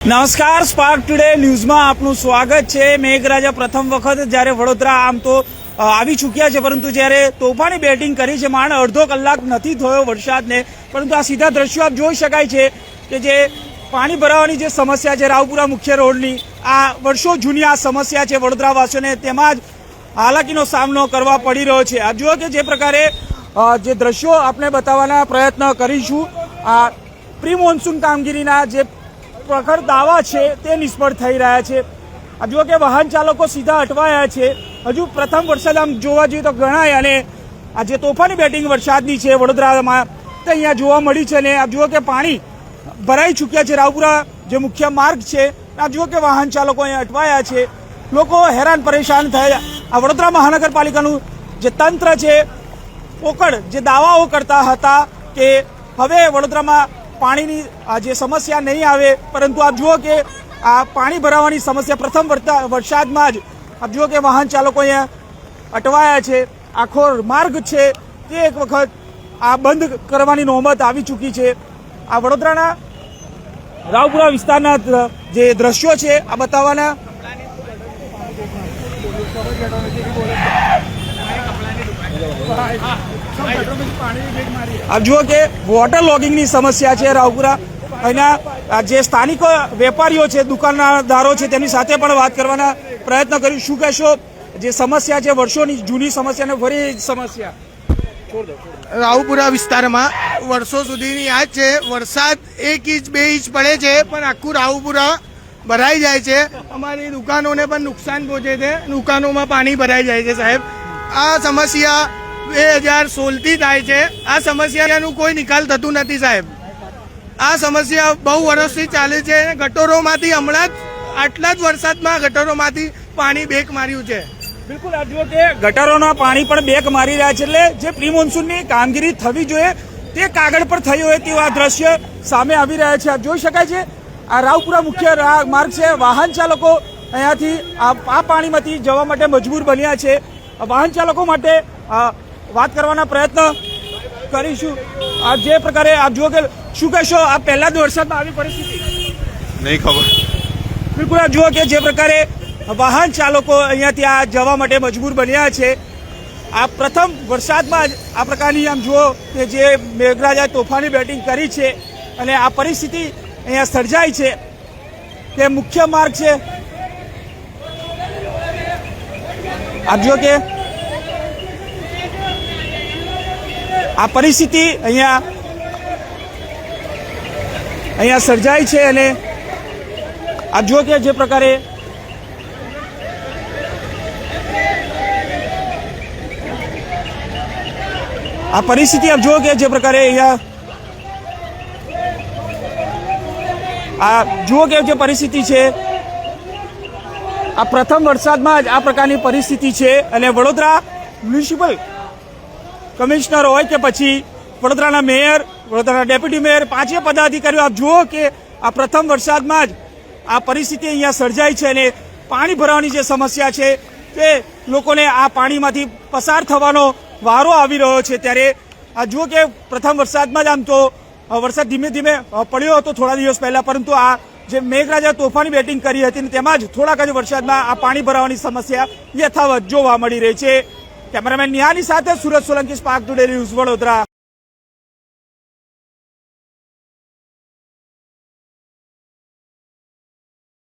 નમસ્કાર, spark today ન્યૂઝમાં આપનું સ્વાગત છે। મેઘરાજા પ્રથમ વખત જ્યારે વડોદરા આમ તો આવી ચૂક્યા છે, પરંતુ જ્યારે તોફાની બેટિંગ કરી છે, માંડ અડધો કલાક નથી થયો વરસાદને, પરંતુ આ સીધા દ્રશ્યો આપ જોઈ શકાય છે કે જે પાણી ભરાવાની જે સમસ્યા છે રાવપુરા મુખ્ય રોડની, આ વર્ષો જૂની આ સમસ્યા છે વડોદરાવાસીઓને, તેમાં જ હાલાકીનો સામનો કરવા પડી રહ્યો છે। આપ જુઓ કે જે પ્રકારે જે દ્રશ્યો આપણે બતાવવાના પ્રયત્ન કરીશું, આ પ્રી મોન્સૂન કામગીરીના જે પ્રખર દાવા છે તે નિષ્ફળ થઈ રહ્યા છે। આ જુઓ કે વાહન ચાલકો સીધા અટવાયા છે। હજુ પ્રથમ વરસાદ આમ જોવા જઈએ તો ગણાય, અને આ જે તોફાની બેટિંગ વરસાદની છે વડોદરામાં તે અહીંયા જોવા મળી છે। અને આપ જુઓ કે પાણી ભરાઈ ચૂક્યા છે રાવપુરા જે મુખ્ય માર્ગ છે, આપ જુઓ કે વાહન ચાલકો અહીંયા અટવાયા છે, લોકો હેરાન પરેશાન થયા। આ વડોદરા મહાનગરપાલિકાનું જે તંત્ર છે પોકળ જે દાવાઓ કરતા હતા કે હવે વડોદરામાં પાણીની જે સમસ્યા નહીં આવે, પરંતુ આપ જુઓ કે આ પાણી ભરાવાની સમસ્યા પ્રથમ વરસાદમાં જ આપ જુઓ કે વાહન ચાલકો અહીંયા અટવાયા છે। આખો માર્ગ છે તે એક વખત આ બંધ કરવાની નોબત આવી ચૂકી છે। આ વડોદરાના રાવપુરા વિસ્તારના જે દ્રશ્યો છે આ બતાવવાના આપ જુઓ કે વોટર લોગિંગની સમસ્યા છે રાવપુરા। અહીંના જે સ્થાનિક વેપારીઓ છે, દુકાનદારો છે, તેમની સાથે પણ વાત કરવાના પ્રયત્ન કર્યું। શું કહેશો, જે સમસ્યા છે વર્ષોની જૂની સમસ્યા ને ફરી સમસ્યા રાવપુરા વિસ્તારમાં વર્ષો સુધીની યાદ છે। વરસાદ 1 ઇંચ 2 ઇંચ પડે છે પણ આખું રાવપુરા ભરાઈ જાય છે। અમારી દુકાનોને પણ નુકસાન પહોંચે છે, દુકાનોમાં પાણી ભરાઈ જાય છે। સાહેબ, આ સમસ્યા 2016થી થાય છે। આ સમસ્યાનું કોઈ નિકાલ થતું નથી સાહેબ। આ સમસ્યા બહુ વર્ષથી ચાલે છે। ગટરોમાંથી હમણાં જ આટલા જ વરસાદમાં ગટરોમાંથી પાણી બેક માર્યું છે। બિલકુલ, આપ જુઓ કે ગટરોના પાણી પણ બેક મારી રહ્યા છે, એટલે જે પ્રી મોન્સૂનની કામગીરી થવી જોઈએ તે કાગળ પર થઈ હોય તેવા દ્રશ્ય સામે આવી રહ્યા છે। આપ જોઈ શકાય છે આ રાવપુરા મુખ્ય માર્ગ છે, વાહન ચાલકો અહીંયાથી આ પાણીમાંથી જવા માટે મજબૂર બન્યા છે। વાહન ચાલકો માટે વાત કરવાના પ્રયત્ન કરીશું। આ જે પ્રકારે આપ જુઓ કે શું કહેશો, આ પહેલા જ વરસાદમાં આવી પરિસ્થિતિ નહીં ખબર। બિલકુલ, આપ જુઓ કે જે પ્રકારે વાહન ચાલકો અહીંયાથી આ જવા માટે મજબૂર બન્યા છે। આ પ્રથમ વરસાદમાં જ આ પ્રકારની આમ જુઓ કે જે મેઘરાજાએ તોફાની બેટિંગ કરી છે અને આ પરિસ્થિતિ અહીંયા સર્જાઈ છે કે મુખ્ય માર્ગ છે, આપ જુઓ કે આ પરિસ્થિતિ અહીંયા સર્જાઈ છે। અને આપ જુઓ કે જે પ્રકારે આ પરિસ્થિતિ આપ જુઓ કે જે પ્રકારે અહીંયા આ જુઓ કે જે પરિસ્થિતિ છે આ પ્રથમ વરસાદમાં જ આ પ્રકારની પરિસ્થિતિ છે। અને વડોદરા મ્યુનિસિપલ કમિશનર હોય કે પછી વડોદરાના મેયર, વડોદરાના ડેપ્યુટી મેયર, પાંચે પદાધિકારીઓ આપ જુઓ કે આ પ્રથમ વરસાદમાં જ આ પરિસ્થિતિ અહીંયા સર્જાઈ છે। અને પાણી ભરાવાની જે સમસ્યા છે તે લોકોને આ પાણીમાંથી પસાર થવાનો વારો આવી રહ્યો છે। ત્યારે આ જુઓ કે પ્રથમ વરસાદમાં જ આમ તો વરસાદ ધીમે ધીમે પડ્યો હતો થોડા દિવસ પહેલા, પરંતુ આ જે મેઘરાજા તોફાની બેટિંગ કરી હતી તેમાં જ થોડાક જ વરસાદમાં આ પાણી ભરાવાની સમસ્યા યથાવત જોવા મળી રહી છે। કેમેરામેન નિહાની સાથે Surat Solanki, spark today news, Vadodara.